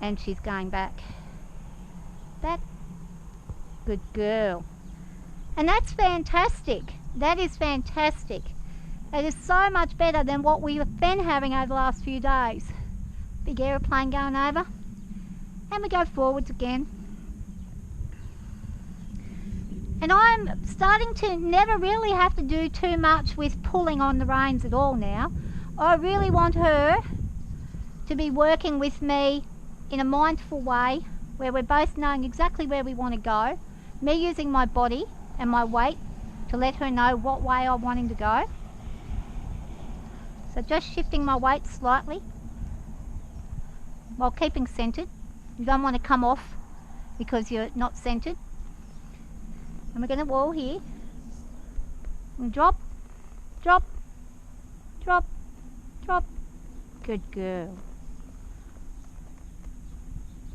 And she's going back. Back. Good girl. And that's fantastic. That is fantastic. It is so much better than what we've been having over the last few days. Big aeroplane going over. And we go forwards again. And I'm starting to never really have to do too much with pulling on the reins at all now. I really want her to be working with me in a mindful way, where we're both knowing exactly where we want to go. Me using my body and my weight to let her know what way I'm wanting to go. So just shifting my weight slightly while keeping centered. You don't want to come off because you're not centered. And we're going to wall here. And drop, drop, drop, drop. Good girl.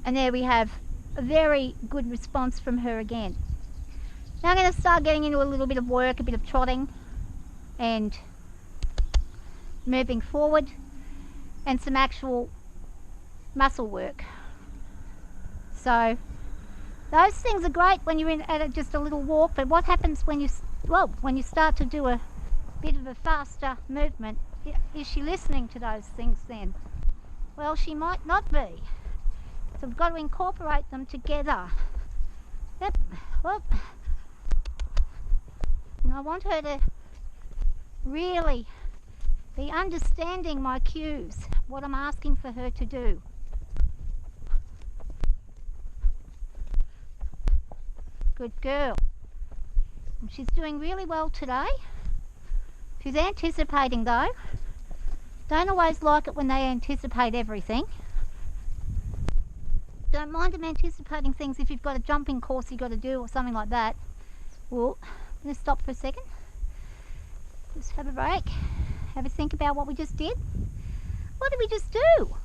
And there we have a very good response from her again. Now I'm going to start getting into a little bit of work, a bit of trotting and moving forward, and some actual muscle work. So those things are great when you're in at just a little walk, but what happens when you start to do a bit of a faster movement? Is she listening to those things then? Well, she might not be. So we've got to incorporate them together. Yep. Whoop. And I want her to really be understanding my cues, what I'm asking for her to do. Good girl. And she's doing really well today. She's anticipating though. Don't always like it when they anticipate everything. Don't mind them anticipating things if you've got a jumping course you've got to do or something like that. Well, I'm going to stop for a second. Just have a break. Have a think about what we just did. What did we just do?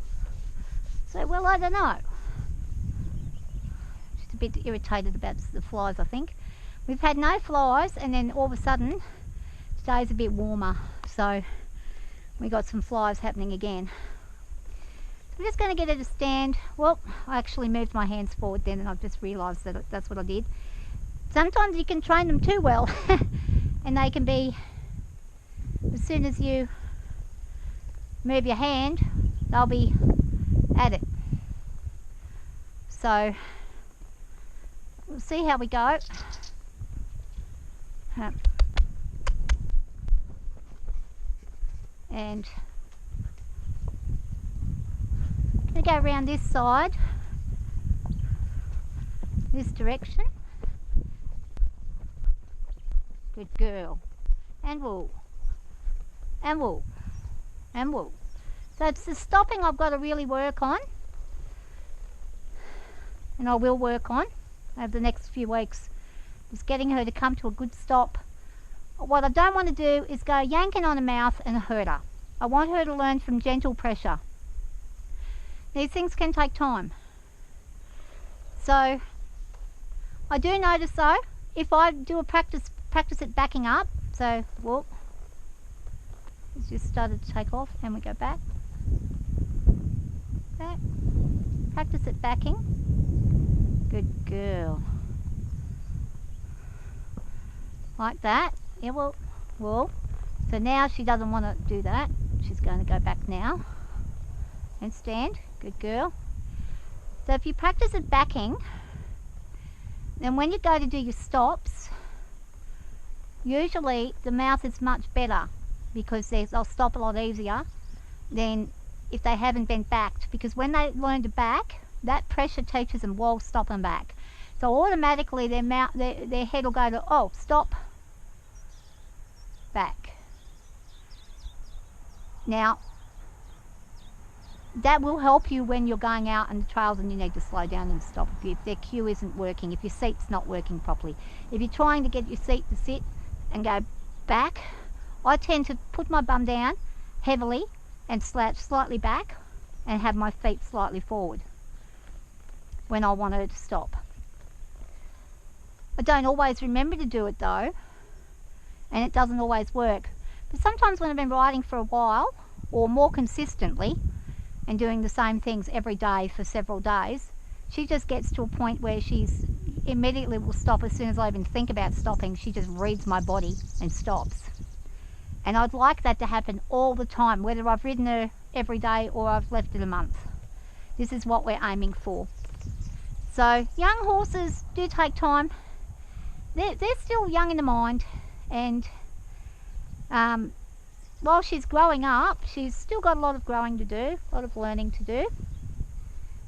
So, well, I don't know. Just a bit irritated about the flies, I think. We've had no flies, and then all of a sudden, today's a bit warmer. So, we got some flies happening again. I'm just going to get her to stand. Well, I actually moved my hands forward then, and I've just realised that that's what I did. Sometimes you can train them too well, and they can be, as soon as you move your hand, they'll be at it. So, we'll see how we go. And I'm going to go around this side, this direction. Good girl. And wool. And wool. And wool. So it's the stopping I've got to really work on. And I will work on over the next few weeks. Just getting her to come to a good stop. What I don't want to do is go yanking on her mouth and hurt her. I want her to learn from gentle pressure. These things can take time. So I do notice though, if I do a practice it backing up. So whoop, it's just started to take off, and we go back. Back. Practice it backing. Good girl. Like that. Yeah, well. So now she doesn't want to do that. She's going to go back now and stand. Good girl. So if you practice it backing, then when you go to do your stops, usually the mouth is much better because they'll stop a lot easier than if they haven't been backed, because when they learn to back, that pressure teaches them while stopping back. So automatically their head will go to, oh, stop, back. Now, that will help you when you're going out on the trails and you need to slow down and stop if their cue isn't working, if your seat's not working properly. If you're trying to get your seat to sit and go back, I tend to put my bum down heavily and slouch slightly back and have my feet slightly forward when I want her to stop. I don't always remember to do it though, and it doesn't always work. But sometimes when I've been riding for a while, or more consistently, and doing the same things every day for several days, she just gets to a point where she's immediately will stop as soon as I even think about stopping. She just reads my body and stops. And I'd like that to happen all the time, whether I've ridden her every day or I've left it a month. This is what we're aiming for. So young horses do take time. They're still young in the mind, and while she's growing up, she's still got a lot of growing to do, a lot of learning to do.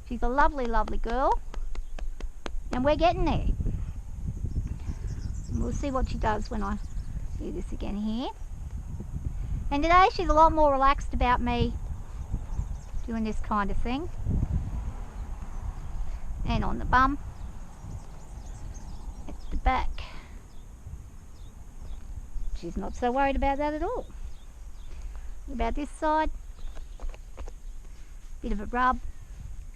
She's a lovely, lovely girl, and we're getting there. And we'll see what she does when I do this again here. And today she's a lot more relaxed about me doing this kind of thing. And on the bum, at the back. She's not so worried about that at all. What about this side? Bit of a rub.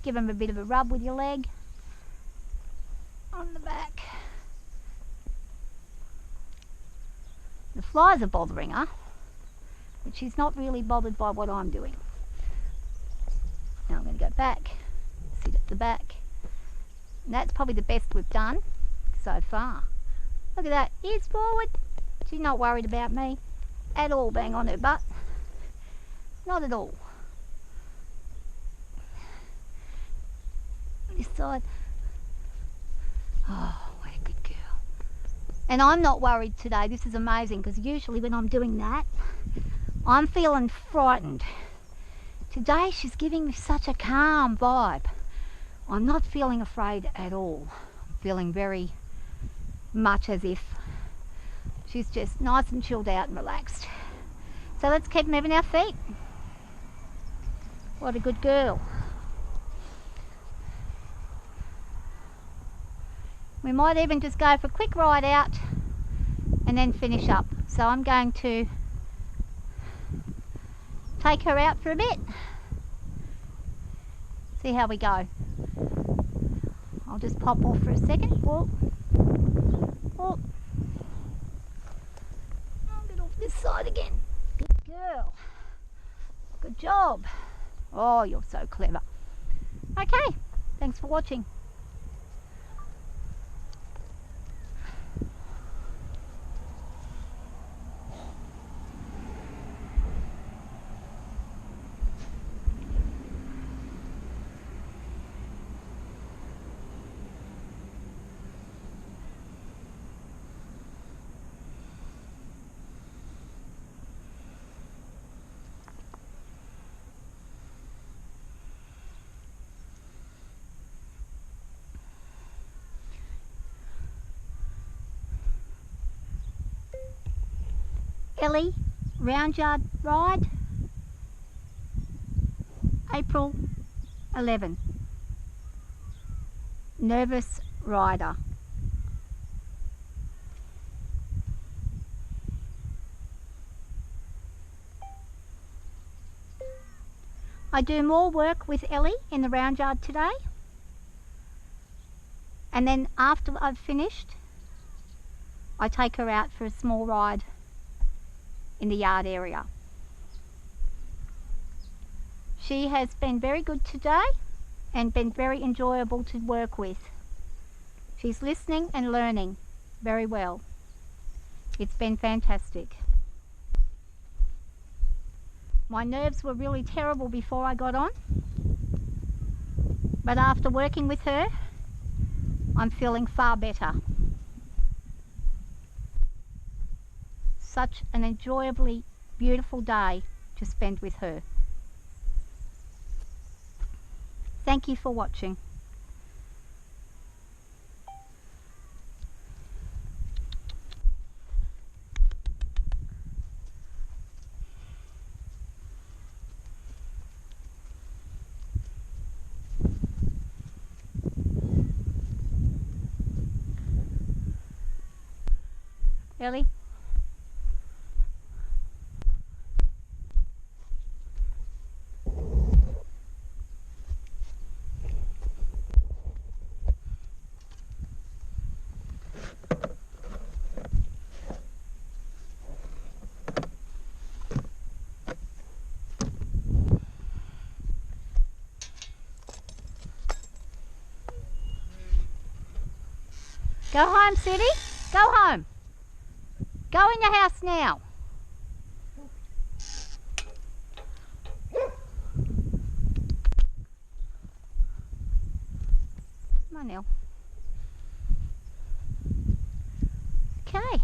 Give him a bit of a rub with your leg. On the back. The flies are bothering her, but she's not really bothered by what I'm doing. Now I'm going to go back, sit at the back. And that's probably the best we've done so far. Look at that, ears forward. She's not worried about me at all being on her butt. Not at all. This side. Oh, what a good girl. And I'm not worried today. This is amazing, because usually when I'm doing that, I'm feeling frightened. Today she's giving me such a calm vibe. I'm not feeling afraid at all. I'm feeling very much as if she's just nice and chilled out and relaxed. So let's keep moving our feet. What a good girl. We might even just go for a quick ride out and then finish up. So I'm going to take her out for a bit. See how we go. I'll just pop off for a second. Oh. Oh. I'll get off this side again. Good girl. Good job. Oh, you're so clever. Okay, thanks for watching. Ellie, Roundyard ride, April 11. Nervous rider. I do more work with Ellie in the Roundyard today, and then after I've finished, I take her out for a small ride in the yard area. She has been very good today and been very enjoyable to work with. She's listening and learning very well. It's been fantastic. My nerves were really terrible before I got on, but after working with her, I'm feeling far better. Such an enjoyably beautiful day to spend with her. Thank you for watching. Ellie? Go home, City. Go home. Go in the house now. Come on, Neil. Okay.